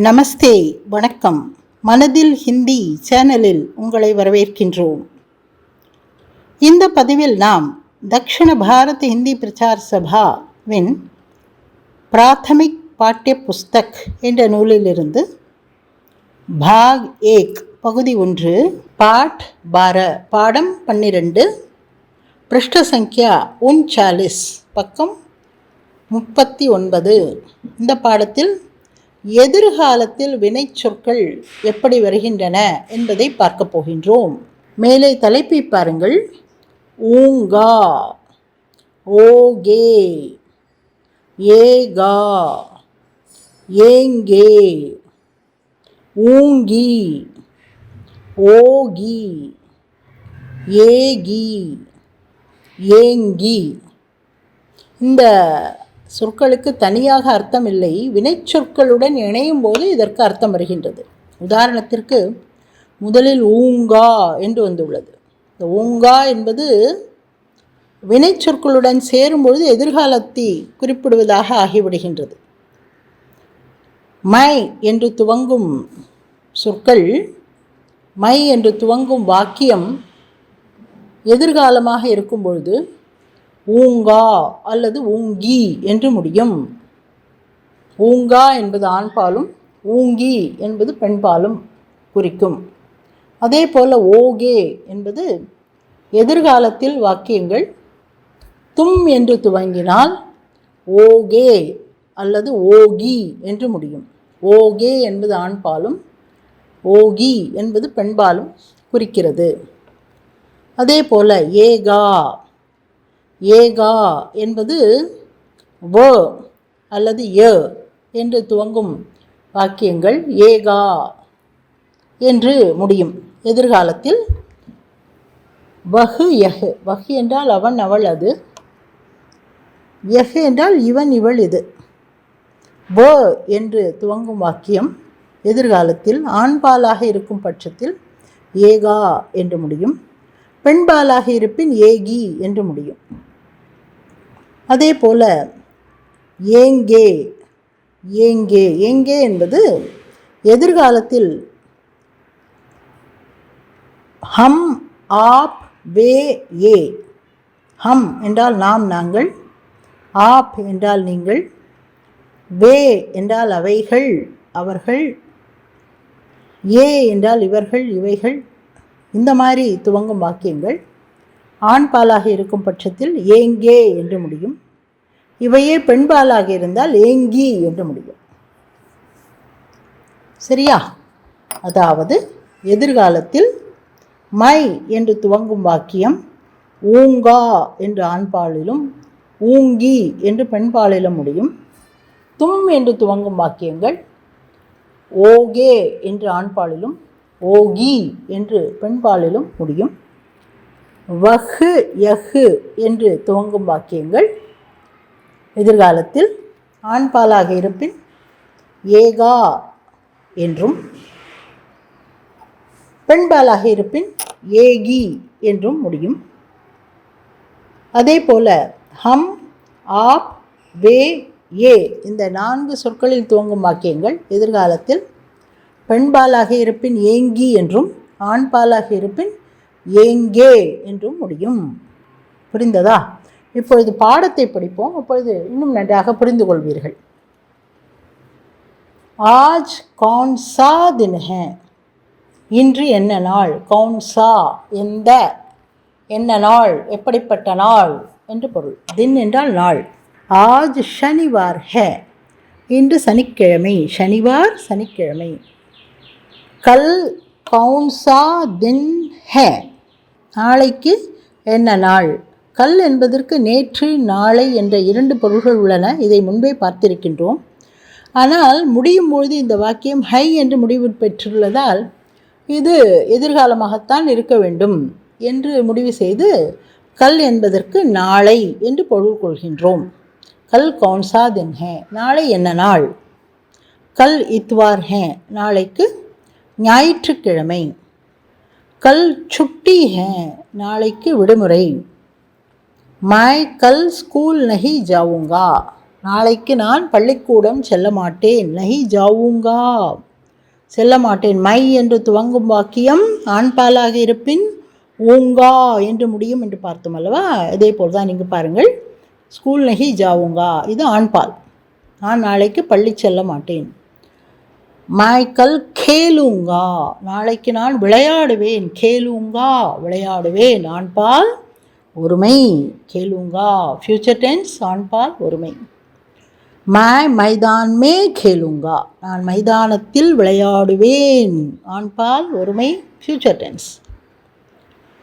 நமஸ்தே, வணக்கம். மனதில் ஹிந்தி சேனலில் உங்களை வரவேற்கின்றோம். இந்த பதிவில் நாம் தக்ஷிண பாரத ஹிந்தி பிரச்சார் சபாவின் பிராத்தமிக் பாட்டிய புஸ்தக் என்ற நூலிலிருந்து பாக் 1 பகுதி 1 பாட் 12 பாடம் 12 பிருஷ்ட சங்கியா 39 பக்கம் 39. இந்த பாடத்தில் எதிர்காலத்தில் வினைச்சொற்கள் எப்படி வருகின்றன என்பதை பார்க்க போகின்றோம். மேலே தலைப்பை பாருங்கள். ஊங்கா, ஓகே, ஏகா, ஏங்கே, ஊங்கி, ஓகி, ஏகி, ஏங்கி. இந்த சொற்களுக்கு தனியாக அர்த்தம் இல்லை, வினைச்சொற்களுடன் இணையும் போது இதற்கு அர்த்தம் வருகின்றது. உதாரணத்திற்கு முதலில் ஊங்கா என்று வந்துள்ளது. இந்த ஊங்கா என்பது வினைச்சொற்களுடன் சேரும்பொழுது எதிர்காலத்தை குறிப்பிடுவதாக ஆகிவிடுகின்றது. மை என்று துவங்கும் சொற்கள், மை என்று துவங்கும் வாக்கியம் எதிர்காலமாக இருக்கும் பொழுது ஊங்கா அல்லது ஊங்கி என்று முடியும். ஊங்கா என்பது ஆண்பாலும் ஊங்கி என்பது பெண்பாலும் குறிக்கும். அதே போல் ஓகே என்பது எதிர்காலத்தில் வாக்கியங்கள் தும் என்று துவங்கினால் ஓகே அல்லது ஓகி என்று முடியும். ஓகே என்பது ஆண்பாலும் ஓகி என்பது பெண்பாலும் குறிக்கிறது. அதே போல் ஏகா, ஏகா என்பது வ அல்லது ய என்று துவங்கும் வாக்கியங்கள் ஏகா என்று முடியும். எதிர்காலத்தில் வஹு யஹு, வஹு என்றால் அவன் அவள் அது, யஹு என்றால் இவன் இவள் இது. வ என்று துவங்கும் வாக்கியம் எதிர்காலத்தில் ஆண்பாலாக இருக்கும் பட்சத்தில் ஏகா என்று முடியும், பெண்பாலாக இருப்பின் ஏகி என்று முடியும். அதே போல் ஏங்கே, ஏங்கே, ஏங்கே என்பது எதிர்காலத்தில் ஹம், ஆப், வே, ஏ. ஹம் என்றால் நாம் நாங்கள், ஆப் என்றால் நீங்கள், வே என்றால் அவைகள் அவர்கள், ஏ என்றால் இவர்கள் இவைகள். இந்த மாதிரி துவங்கும் வாக்கியங்கள் ஆண்பாலாக இருக்கும் பட்சத்தில் ஏங்கே என்று முடியும். இவையே பெண்பாலாக இருந்தால் ஏங்கி என்று முடியும். சரியா? அதாவது எதிர்காலத்தில் மை என்று துவங்கும் வாக்கியம் ஊங்கா என்று ஆண்பாலிலும் ஊங்கி என்று பெண்பாலிலும் முடியும். தும் என்று துவங்கும் வாக்கியங்கள் ஓகே என்று ஆண்பாலிலும் ஓகி என்று பெண்பாலிலும் முடியும். வஹு யஹு என்று துவங்கும் வாக்கியங்கள் எதிர்காலத்தில் ஆண்பாலாக இருப்பின் ஏகா என்றும், பெண்பாலாக இருப்பின் ஏகி என்றும் முடியும். அதே போல் ஹம், ஆப், வே, ஏ இந்த 4 சொற்களில் துவங்கும் வாக்கியங்கள் எதிர்காலத்தில் பெண்பாலாக இருப்பின் ஏங்கி என்றும், ஆண்பாலாக இருப்பின் ஏங்கே என்றும் முடியும். புரிந்ததா? இப்பொழுது பாடத்தை படிப்போம். அப்பொழுது இன்னும் நன்றாக புரிந்து கொள்வீர்கள். ஆஜ் கௌன் சா தின் ஹை, இன்று என்ன நாள். கௌன் சா எந்த, என்ன நாள் எப்படிப்பட்ட நாள் என்று பொருள். தின் என்றால் நாள். ஆஜ் ஷனிவார் ஹை, இன்று சனிக்கிழமை. ஷனிவார் சனிக்கிழமை. கல் கௌன் சா தின் ஹை, நாளைக்கு என்ன நாள். கல் என்பதற்கு நேற்று, நாளை என்ற 2 பொருள்கள் உள்ளன. இதை முன்பே பார்த்திருக்கின்றோம். ஆனால் முடியும் பொழுது இந்த வாக்கியம் ஹை என்று முடிவு பெற்றுள்ளதால் இது எதிர்காலமாகத்தான் இருக்க வேண்டும் என்று முடிவு செய்து கல் என்பதற்கு நாளை என்று பொருள் கொள்கின்றோம். கல் கௌன்சா தின் ஹை, நாளை என்ன நாள். கல் இத்வார் ஹை, நாளைக்கு ஞாயிற்றுக்கிழமை. கல் சுட்டி ஹை, நாளைக்கு விடுமுறை. मैं कल स्कूल नहीं जाऊँगा, நாளைக்கு நான் பள்ளிக்கூடம் செல்ல மாட்டேன். நஹி ஜாவுங்கா, செல்ல மாட்டேன். மை என்று துவங்கும் வாக்கியம் ஆண்பாலாக இருப்பின் ஊங்கா என்று முடியும் என்று பார்த்தோம் அல்லவா? இதே போல் தான் நீங்கள் பாருங்கள். ஸ்கூல் நஹி ஜாவுங்கா, இது ஆண்பால். நான் நாளைக்கு பள்ளி செல்ல மாட்டேன். மை கல் கேலுங்கா, நாளைக்கு நான் விளையாடுவேன். கேலுங்கா, விளையாடுவேன். ஆண்பால் ஒருமை. கேலுங்கா ஃபியூச்சர் டென்ஸ், ஆண்பால் ஒருமை. மை மைதான் மே கேலுங்கா, நான் மைதானத்தில் விளையாடுவேன். ஆண்பால் ஒருமை, ஃபியூச்சர் டென்ஸ்.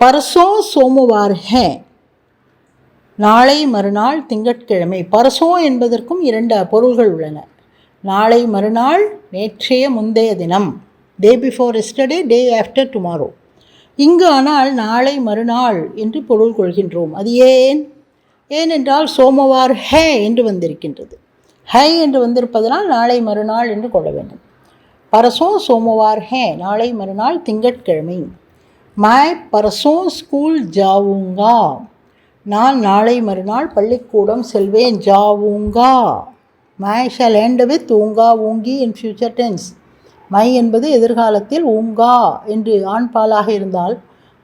பரசோ சோமவார் ஹே, நாளை மறுநாள் திங்கட்கிழமை. பரசோ என்பதற்கும் இரண்டு பொருள்கள் உள்ளன. நாளை மறுநாள் நேற்றைய முந்தைய தினம், day before yesterday, day after tomorrow. இங்கு ஆனால் நாளை மறுநாள் என்று பொருள் கொள்கின்றோம். அது ஏனென்றால் சோமவார் ஹே என்று வந்திருக்கின்றது. ஹை என்று வந்திருப்பதனால் நாளை மறுநாள் என்று கொள்ள வேண்டும். பரசோ சோமவார் ஹே, நாளை மறுநாள் திங்கட்கிழமை. மை பரசோ ஸ்கூல் ஜாவுங்கா, நான் நாளை மறுநாள் பள்ளிக்கூடம் செல்வேன். ஜாவுங்கா. மை ஷால் எண்ட் வித் ஊங்கா ஊங்கி இன் ஃபியூச்சர் டென்ஸ். மை என்பது எதிர்காலத்தில் ஊங்கா என்று ஆண்பாலாக இருந்தால்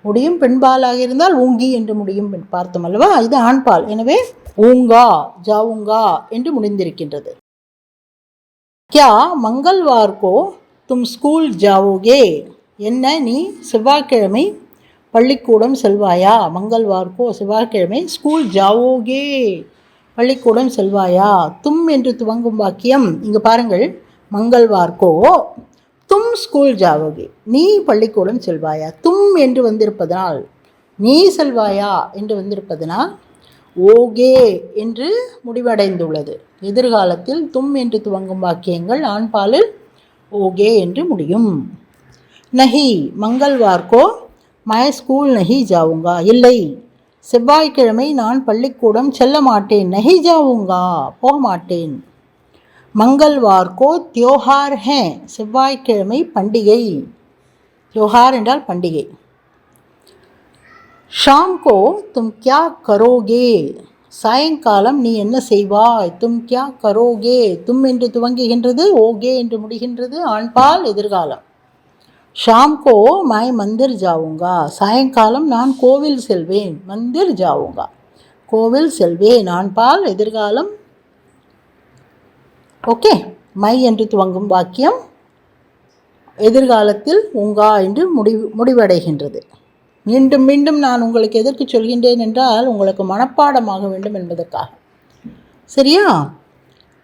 முடியும், பெண்பாலாக இருந்தால் ஊங்கி என்று முடியும் பார்த்தோம் அல்லவா? இது ஆண்பால். எனவே ஊங்கா ஜாவுங்கா என்று முடிந்திருக்கின்றது. கியா மங்கள்வார்கோ தும் ஸ்கூல் ஜாவோகே, என்ன நீ செவ்வாய்க்கிழமை பள்ளிக்கூடம் செல்வாயா? மங்கள்வார்கோ செவ்வாய்க்கிழமை, ஸ்கூல் ஜாவோகே பள்ளிக்கூடம் செல்வாயா. தும் என்று துவங்கும் வாக்கியம் இங்கு பாருங்கள். மங்கள்வார்கோ தும் ஸ்கூல் ஜாவோகே, நீ பள்ளிக்கூடம் செல்வாயா. தும் என்று வந்திருப்பதனால், நீ செல்வாயா என்று வந்திருப்பதனால் ஓகே என்று முடிவடைந்துள்ளது. எதிர்காலத்தில் தும் என்று துவங்கும் வாக்கியங்கள் ஆண்பாலில் ஓகே என்று முடியும். நஹி மங்கள்வார்கோ மை ஸ்கூல் நஹி ஜாவுங்கா, இல்லை செவ்வாய்க்கிழமை நான் பள்ளிக்கூடம் செல்ல மாட்டேன். நஹி ஜாவுங்கா, போக மாட்டேன். மங்கள்வார்கோ தியோஹார் ஹே, செவ்வாய்க்கிழமை பண்டிகை. தியோஹார் என்றால் பண்டிகை. ஷாம் கோ தும் கியா கரோகே, சாயங்காலம் நீ என்ன செய்வாய். தும் கியா கரோகே, தும் என்று துவங்குகின்றது, ஓகே என்று முடிகின்றது, ஆண்பால் எதிர்காலம். ஷாம் கோ மை மந்திர் ஜாவுங்கா, சாயங்காலம் நான் கோவில் செல்வேன். மந்திர் ஜாவுங்கா, கோவில் செல்வேன், ஆண்பால் எதிர்காலம். ஓகே, மை என்று துவங்கும் வாக்கியம் எதிர்காலத்தில் உங்கா என்று முடிவடைகின்றது. மீண்டும் மீண்டும் நான் உங்களுக்கு எதற்கு சொல்கின்றேன் என்றால் உங்களுக்கு மனப்பாடமாக வேண்டும் என்பதற்காக. சரியா?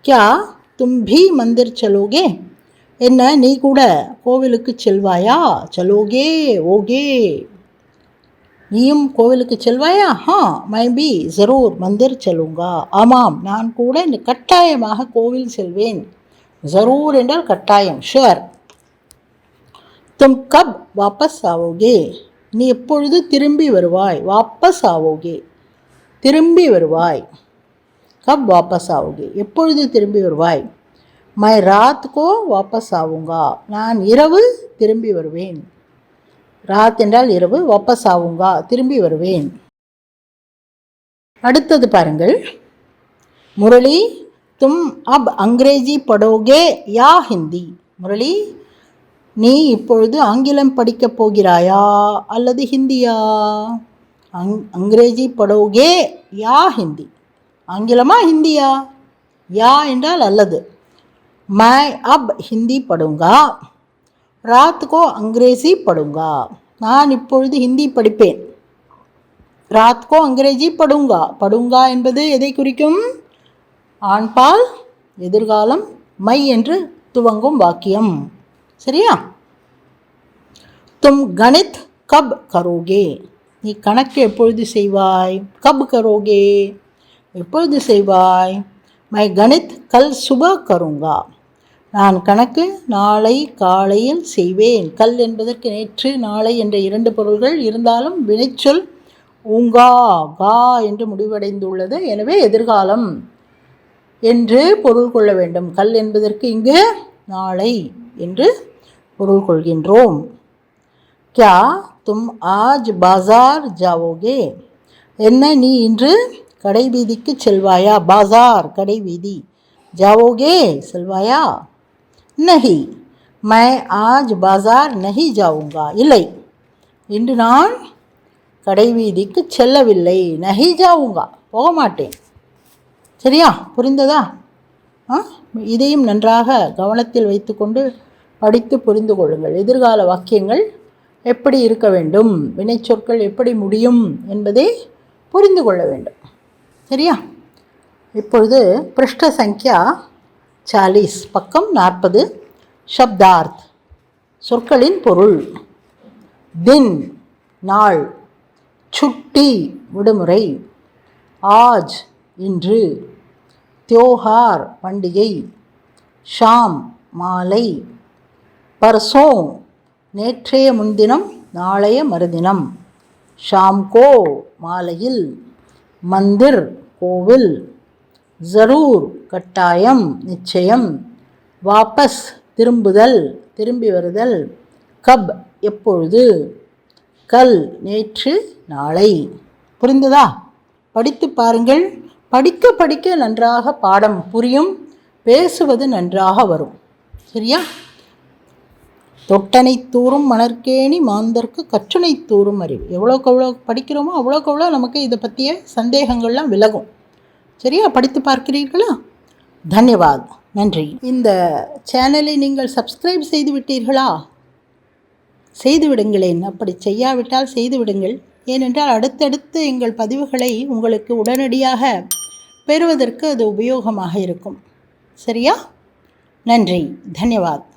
கியா தும் பி மந்திர் சலோகே, என்ன நீ கூட கோவிலுக்கு செல்வாயா. சலோகே ஓகே, நீயும் கோவிலுக்கு செல்வாயா. மை பி ஜரூர் மந்திர் செல்லுங்கா, ஆமாம் நான் கூட கட்டாயமாக கோவில் செல்வேன். ஜரூர் என்றால் கட்டாயம், ஷுவர். தும் கப் வாபஸ் ஆவோகே, நீ எப்பொழுது திரும்பி வருவாய். வாபஸ் ஆவோகே, திரும்பி வருவாய். கப் வாபஸ் ஆவோகே, எப்பொழுது திரும்பி வருவாய். மை ராத் கோ வாபஸ் ஆவுங்கா, நான் இரவு திரும்பி வருவேன். ராத் என்றால் இரவு, வாபஸ் ஆவுங்கா திரும்பி வருவேன். அடுத்தது பாருங்கள். முரளி தும் அப் அங்கிரேஜி படோகே யா ஹிந்தி. முரளி, நீ இப்பொழுது ஆங்கிலம் படிக்கப் போகிறாயா அல்லது ஹிந்தியா. அங்கிரேஜி படோகே யா ஹிந்தி, ஆங்கிலமா ஹிந்தியா. யா என்றால் அல்லது. மை அப் ஹிந்தி படுங்கா, ராத் கோ அங்கிரேஜி படுங்கா, நான் இப்பொழுது ஹிந்தி படிப்பேன். ராத் கோ அங்கிரேஜி படுங்கா, படுங்கா என்பது எதை குறிக்கும். ஆண்பால் எதிர்காலம், மை என்று துவங்கும் வாக்கியம். சரியா? தும் கணித் கப் கரோகே, நீ கணக்கு எப்பொழுது செய்வாய். கப் கரோகே, எப்பொழுது செய்வாய். மை கணித் கல் சுப கருங்கா, நான் கணக்கு நாளை காலையில் செய்வேன். கல் என்பதற்கு நேற்று, நாளை என்ற இரண்டு பொருள்கள் இருந்தாலும் வினைச்சொல் ஊங்கா கா என்று முடிவடைந்துள்ளது. எனவே எதிர்காலம் என்று பொருள் கொள்ள வேண்டும். கல் என்பதற்கு இங்கு நாளை என்று பொருள் கொள்கின்றோம். கியா தும் ஆஜ் பாசார் ஜாவோகே, என்ன நீ இன்று கடை வீதிக்கு செல்வாயா? பாசார் கடை வீதி. ஜாவோகே செல்வாயா? நஹி மை ஆஜ் பாசார் நஹி ஜாவுங்கா. இல்லை, இன்று நான் கடை வீதிக்கு செல்லவில்லை. நஹி ஜாவுங்கா, போக மாட்டேன். சரியா? புரிந்ததா? இதையும் நன்றாக கவனத்தில் வைத்துக்கொண்டு படித்து புரிந்து கொள்ளுங்கள். எதிர்கால வாக்கியங்கள் எப்படி இருக்க வேண்டும், வினைச்சொற்கள் எப்படி முடியும் என்பதை புரிந்து கொள்ள வேண்டும். சரியா? இப்பொழுது பிருஷ்ட சங்கியா 40, பக்கம் 40. ஷப்தார்த், சொற்களின் பொருள். தின் நாள், சுட்டி விடுமுறை, ஆஜ் இன்று, தியோஹார் பண்டிகை, ஷாம் மாலை, பர்சோ நேற்றைய முன்தினம் நாளைய மறுதினம், ஷாம்கோ மாலையில், மந்திர் கோவில், ஜரூர் கட்டாயம் நிச்சயம், வாபஸ் திரும்புதல் திரும்பி வருதல், கப் எப்பொழுது, கல் நேற்று நாளை. புரிந்ததா? படித்து பாருங்கள். படிக்க படிக்க நன்றாக பாடம் புரியும், பேசுவது நன்றாக வரும். சரியா? தொட்டனை தூறும் மணற்கேணி மாந்தர்க்கு கற்றுனை தூறும் அறிவு. எவ்வளோக்கு எவ்வளோ படிக்கிறோமோ அவ்வளோக்கு எவ்வளோ நமக்கு இதை பற்றிய சந்தேகங்கள்லாம் விலகும். சரியா? படித்து பார்க்கிறீர்களா? தன்யவாத், நன்றி. இந்த சேனலை நீங்கள் சப்ஸ்கிரைப் செய்து விட்டீர்களா? செய்து விடுங்களேன். அப்படி செய்யாவிட்டால் செய்து விடுங்கள். ஏனென்றால் அடுத்தடுத்து எங்கள் பதிவுகளை உங்களுக்கு உடனடியாக பெறுவதற்கு அது உபயோகமாக இருக்கும். சரியா? நன்றி, தன்யவாத்.